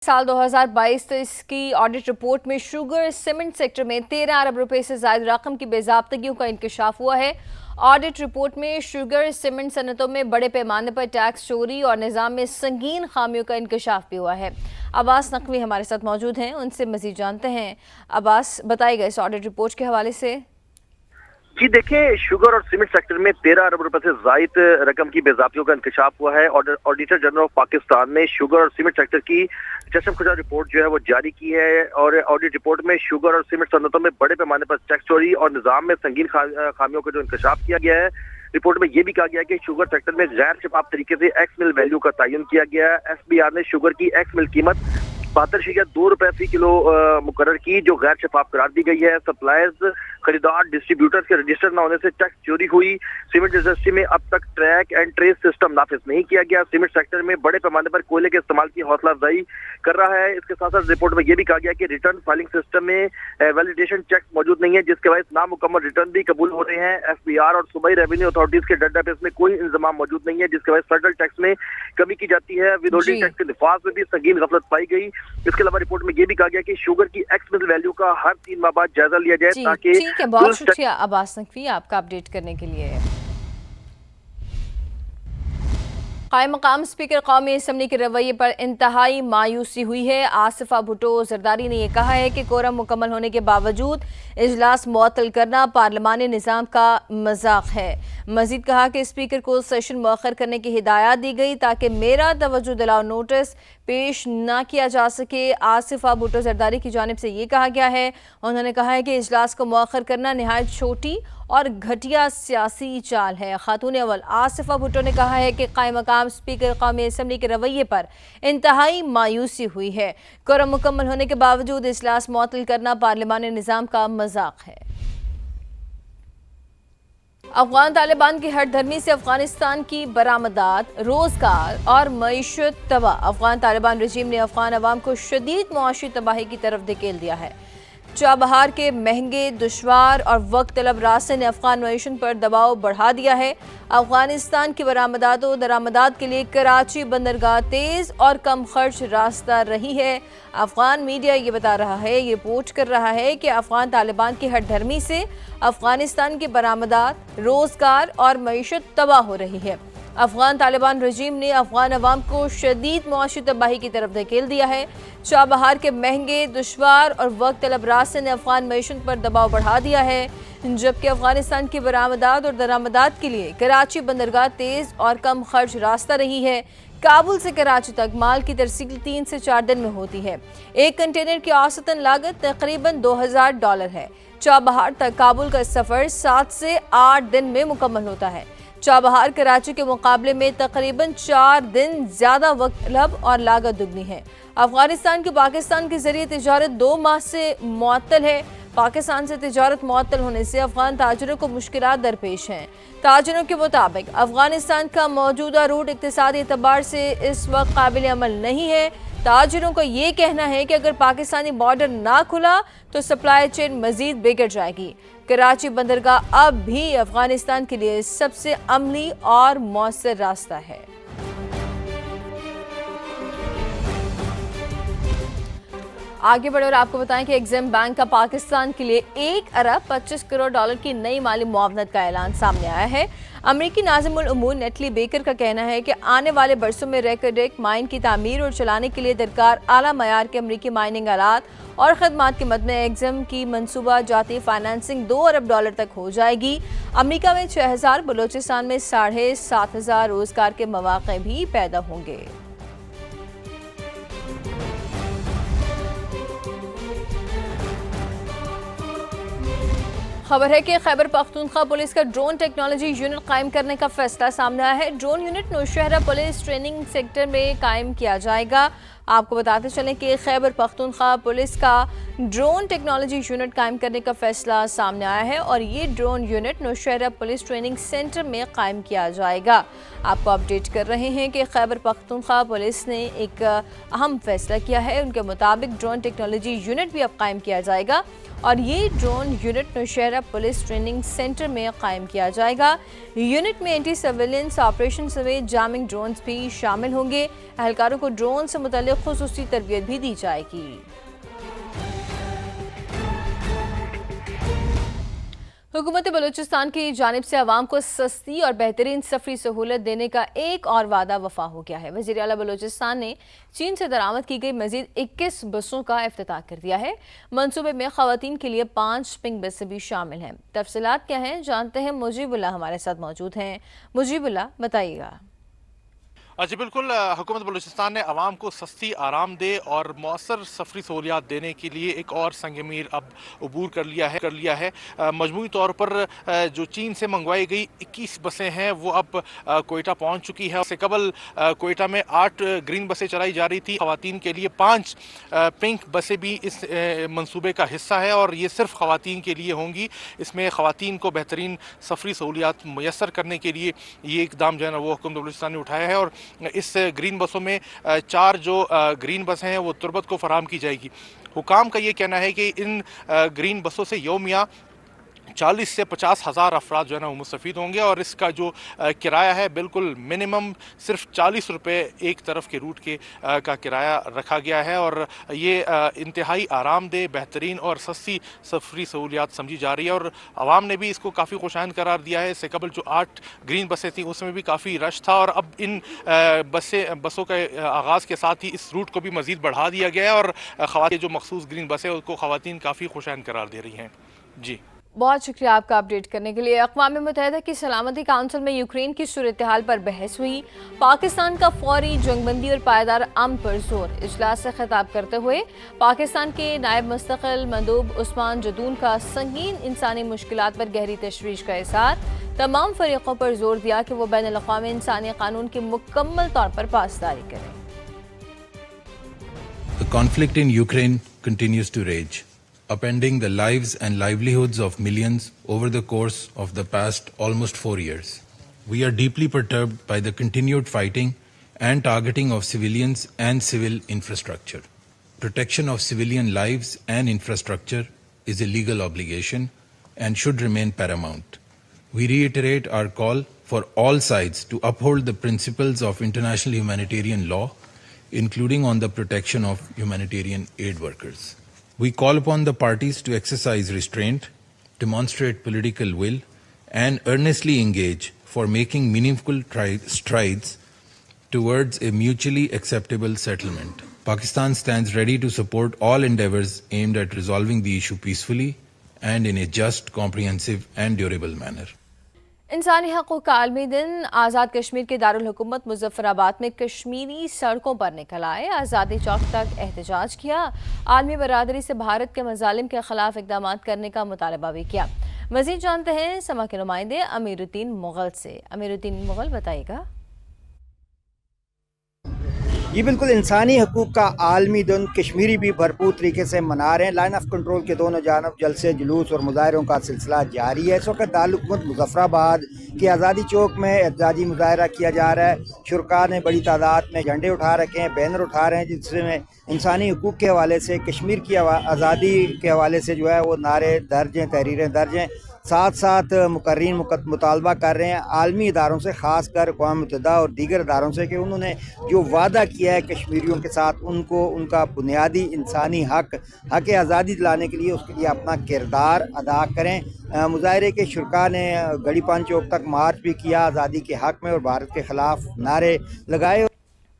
साल 2022-23 की audit report में शुगर सीमेंट सेक्टर में 13 अरब रुपए से ज्यादा रकम की बेज़ाब्तगियों का इंकशाफ हुआ है। ऑडिट रिपोर्ट में शुगर सीमेंट सनतों में बड़े पैमाने पर टैक्स चोरी और निज़ाम में संगीन खामियों का इंकशाफ भी हुआ है। अब्बास नकवी हमारे साथ मौजूद हैं, उनसे मजीद जानते हैं। अब्बास, बताइएगा इस ऑडिट रिपोर्ट के हवाले से। जी देखिए, शुगर और सीमेंट सेक्टर में 13 अरब रुपए से जायद रकम की बेज़ाब्तियों का इंकशाफ हुआ है। ऑडिटर जनरल ऑफ पाकिस्तान ने शुगर और सीमेंट सेक्टर की चश्मखुदा रिपोर्ट जो है वो जारी की है और ऑडिट रिपोर्ट में शुगर और सीमेंट सनतों में बड़े पैमाने पर टैक्स चोरी और निज़ाम में संगीन खामियों का जो इंकशाफ किया गया है। रिपोर्ट में यह भी कहा गया है कि शुगर सेक्टर में गैर शफाफ तरीके से एक्स मिल वैल्यू का तयन किया गया है। SBR ने शुगर की एक्स मिल कीमत 72.2 रुपए फी किलो मुकर्रर की, जो गैर शफाफ करार दी गई है। सप्लायर्स, खरीदार, डिस्ट्रीब्यूटर्स के रजिस्टर न होने से टैक्स चोरी हुई। सीमेंट इंडस्ट्री में अब तक ट्रैक एंड ट्रेस सिस्टम नाफिज नहीं किया गया। सीमेंट सेक्टर में बड़े पैमाने पर कोयले के इस्तेमाल की हौसला अफजाई कर रहा है। इसके साथ साथ रिपोर्ट में यह भी कहा गया कि रिटर्न फाइलिंग सिस्टम में वैलिडेशन चेक्स मौजूद नहीं है, जिसके वजह नामुकम्मल रिटर्न भी कबूल हो रहे हैं। SBR और सूबाई रेवेन्यू अथॉरिटीज के डेटाबेस में कोई इंतजाम मौजूद नहीं है, जिसके वजह फेडरल टैक्स में कमी की जाती है। विदहोल्डिंग टैक्स के निफाज में भी संगीन गफलत पाई गई। इसके अलावा रिपोर्ट में यह भी कहा गया कि शुगर की एक्स मिल वैल्यू का हर 3 माह बाद जायजा लिया जाए, ताकि ठीक है। बहुत शुक्रिया अब्बास नकवी आपका अपडेट करने के लिए। कायम मकाम स्पीकर कौमी असम्बली के रवैये पर इंतहाई मायूसी हुई है। आसिफा भुट्टो जरदारी ने यह कहा है कि कोरम मुकम्मल होने के बावजूद इजलास मुअत्तल करना पार्लिमानी निज़ाम का मजाक है। मजीद कहा कि स्पीकर को सेशन मुअख्खर करने की हिदायत दी गई ताकि मेरा तवज्जो दिलाओ नोटिस पेश न किया जा सके। आसिफा भुट्टो जरदारी की जानिब से ये कहा गया है, उन्होंने कहा है कि इजलास को मुअख्खर करना नहायत छोटी और घटिया सियासी चाल है। खातून अव्वल आसिफा भुट्टो ने कहा है कि कायम मकाम स्पीकर कौमी असम्बली के रवैये पर इंतहाई मायूसी हुई है। कोरम मुकम्मल होने के बावजूद इजलास मुअत्तल करना पार्लिमानी निज़ाम का मजाक है। अफगान तालिबान की हठधर्मी से अफगानिस्तान की बरामदात, रोजगार और मईशत तबाह। अफगान तालिबान रजीम ने अफगान अवाम को शदीद मुआशी तबाही की तरफ धकेल दिया है। चाबहार के महंगे, दुश्वार और वक्त तलब रास्ते ने अफगान मईशत पर दबाव बढ़ा दिया है। अफगानिस्तान की बरामदात व दरामदात के लिए कराची बंदरगाह तेज और कम खर्च रास्ता रही है। अफगान मीडिया ये बता रहा है, ये रिपोर्ट कर रहा है कि अफगान तालिबान की हठधर्मी से अफगानिस्तान की बरामदात, रोजगार और मईशत तबाह हो रही है। अफगान तालिबान रजीम ने अफगान अवाम को शदीद मुआशी तबाही की तरफ धकेल दिया है। चाबहार के महंगे, दुश्वार और वक्त तलब रास्ते ने अफगान मईशत पर दबाव बढ़ा दिया है, जबकि अफगानिस्तान की बरामदात और दरामदात के लिए कराची बंदरगाह तेज और कम खर्च रास्ता रही है। काबुल से कराची तक माल की तरसील 3 से 4 दिन में होती है। एक कंटेनर की औसतन लागत तकरीबन $2000 है। चाबहार तक काबुल का सफर 7 से 8 दिन में मुकम्मल होता है। चाबहार कराची के मुकाबले में तकरीबन 4 दिन ज्यादा वक्त तलब और लागत दुगनी है। अफगानिस्तान की पाकिस्तान के जरिए तिजारत 2 माह से मुअत्तल है। पाकिस्तान से तिजारत मुअत्तल होने से अफगान ताजिरों को मुश्किलात दरपेश हैं। ताजिरों के मुताबिक अफगानिस्तान का मौजूदा रूट इक्तिसादी एतबार से इस वक्त काबिल अमल नहीं है। ताजिरों का ये कहना है कि अगर पाकिस्तानी बॉर्डर ना खुला तो सप्लाई चेन मजीद बिगड़ जाएगी। कराची बंदरगाह अब भी अफगानिस्तान के लिए सबसे अमली और मौसर रास्ता है। आगे बढ़े और आपको बताएं कि एग्जिम बैंक का पाकिस्तान के लिए 1 अरब 25 करोड़ डॉलर की नई माली मुआवनत का ऐलान सामने आया है। अमरीकी नाज़िमुल उमूर नेटली बेकर का कहना है कि आने वाले बरसों में रेकोडेक माइन की तामीर और चलाने के लिए दरकार आला मयार के अमरीकी माइनिंग आलात और खदमात की मद में एग्जिम की मनसूबा जाती फाइनेंसिंग $2 अरब तक हो जाएगी। अमरीका में 6000, बलोचिस्तान में 7500 रोजगार के मौके भी पैदा होंगे। खबर है कि खैबर पख्तूनख्वा पुलिस का ड्रोन टेक्नोलॉजी यूनिट कायम करने का फैसला सामने आया है। Drone unit Nowshera police training sector में कायम किया जाएगा। आपको बताते चलें कि खैबर पख्तूनख्वा पुलिस का ड्रोन टेक्नोलॉजी यूनिट कायम करने का फैसला सामने आया है और ये drone unit Nowshera police training centre में कायम किया जाएगा। आपको अपडेट कर रहे हैं कि खैबर पख्तूनख्वा पुलिस ने एक अहम फैसला किया है। उनके मुताबिक ड्रोन टेक्नोलॉजी यूनिट भी अब कायम किया जाएगा और ये drone unit Nowshera police training centre में कायम किया जाएगा। यूनिट में एंटी सर्विलेंस ऑपरेशन समेत जामिंग ड्रोन्स भी शामिल होंगे। एहलकारों को ड्रोन से मुतल्लिक खसूसी तरबियत भी दी जाएगी। हुकूमत बलूचिस्तान की जानिब से आवाम को सस्ती और बेहतरीन सफरी सहूलत देने का एक और वादा वफा हो गया है। वज़ीर आला बलूचिस्तान ने चीन से दरामद की गई मजीद 21 बसों का इफ्तिताह कर दिया है। मंसूबे में खवातीन के लिए 5 पिंक बसें भी शामिल हैं। तफसीलात क्या हैं जानते हैं, मुजीबुल्लाह हमारे साथ मौजूद हैं। मुजीबुल्लाह, बताइएगा। जी बिल्कुल, हुकूमत बलूचिस्तान ने आवाम को सस्ती, आरामदेह और मौसर सफरी सहूलियात देने के लिए एक और संगमीर अब अबूर कर लिया है। मजमूई तौर पर जो चीन से मंगवाई गई 21 बसें हैं वो अब कोयटा पहुंच चुकी है। उससे कबल कोयटा में 8 ग्रीन बसें चलाई जा रही थी। खवातीन के लिए 5 पिंक बसें भी इस मंसूबे का हिस्सा है और ये सिर्फ खवातीन के लिए होंगी। इसमें खवातीन को बेहतरीन सफरी सहूलियात मुयसर करने के लिए ये इकदाम जो है ना वो हुकूमत बलूचिस्तान ने उठाया है। और इस ग्रीन बसों में 4 जो ग्रीन बसें हैं वो तुर्बत को फराहम की जाएगी। हुकाम का ये कहना है कि इन ग्रीन बसों से यौमिया 40 से 50 हज़ार अफराद जो है ना वो मुस्तफ़ीद होंगे और इसका जो किराया है बिल्कुल मिनिमम सिर्फ 40 रुपये एक तरफ के रूट के का किराया रखा गया है। और ये इंतहाई आरामदेह, बेहतरीन और सस्ती सफरी सहूलियात समझी जा रही है और आवाम ने भी इसको काफ़ी खुशाइन करार दिया है। इससे कबल जो 8 ग्रीन बसें थी उसमें भी काफ़ी रश था और अब इन बसों के आगाज़ के साथ ही इस रूट को भी मज़ीद बढ़ा दिया गया है और खवातीन जो मखसूस ग्रीन बसें उसको खवातीन काफ़ी खुशाइन करार दे रही हैं। जी बहुत शुक्रिया आपका अपडेट करने के लिए। अक़वाम मुत्तहिदा की सलामती काउंसिल में यूक्रेन की सूरत हाल पर बहस हुई। पाकिस्तान का फौरी जंगबंदी और पायदार अमन पर जोर। इजलास से खिताब करते हुए पाकिस्तान के नायब मुस्तकिल मंदूब उस्मान जदून का संगीन इंसानी मुश्किलात पर गहरी तशवीश का इज़हार। तमाम फरीकों पर जोर दिया कि वो बैनुल-अक़वामी इंसानी कानून की मुकम्मल तौर पर पासदारी करें। The conflict in Ukraine continues to rage, upending the lives and livelihoods of millions over the course of the past almost 4 years. We are deeply perturbed by the continued fighting and targeting of civilians and civil infrastructure. Protection of civilian lives and infrastructure is a legal obligation and should remain paramount. We reiterate our call for all sides to uphold the principles of international humanitarian law, including on the protection of humanitarian aid workers. We call upon the parties to exercise restraint, demonstrate political will, and earnestly engage for making meaningful strides towards a mutually acceptable settlement. Pakistan stands ready to support all endeavors aimed at resolving the issue peacefully and in a just, comprehensive, and durable manner. इंसानी हकूक़ का आलमी दिन। आज़ाद कश्मीर के दारुल हुकूमत मुज़फ़्फ़राबाद में कश्मीरी सड़कों पर निकल आए, आज़ादी चौक तक एहतजाज किया। आलमी बरादरी से भारत के मज़ालिम के ख़िलाफ़ इक़दाम करने का मुतालबा भी किया। मज़ीद जानते हैं समा के नुमाइंदे अमीरुद्दीन मुग़ल से। अमीरुद्दीन मुग़ल, बताइएगा। जी बिल्कुल, इंसानी हकूक़ का आलमी दिन कश्मीरी भी भरपूर तरीके से मना रहे हैं। लाइन ऑफ कंट्रोल के दोनों जानब जलसे, जुलूस और मुजाहरों का सिलसिला जारी है। इस वक्त दारुल हुकूमत मुज़फ़्फ़राबाद के आज़ादी चौक में एहतजाजी मुजाहरा किया जा रहा है। शुरका ने बड़ी तादाद में झंडे उठा रखे हैं, बैनर उठा रहे हैं, जिसमें इंसानी हकूक़ के हवाले से, कश्मीर की आज़ादी के हवाले से जो है वो नारे दर्ज हैं, तहरीरें दर्ज हैं। साथ साथ मुकर्रीन मुतालबा कर रहे हैं आलमी इदारों से, ख़ास कर अक़वाम मुत्तहिदा और दीगर इदारों से, कि उन्होंने जो वादा किया है कश्मीरियों के साथ, उनको उनका बुनियादी इंसानी हक आज़ादी दिलाने के लिए उसके लिए अपना किरदार अदा करें। मुजाहरे के शुरका ने गड़ी पान चौक तक मार्च भी किया आज़ादी के हक़ में और भारत के ख़िलाफ़ नारे लगाए।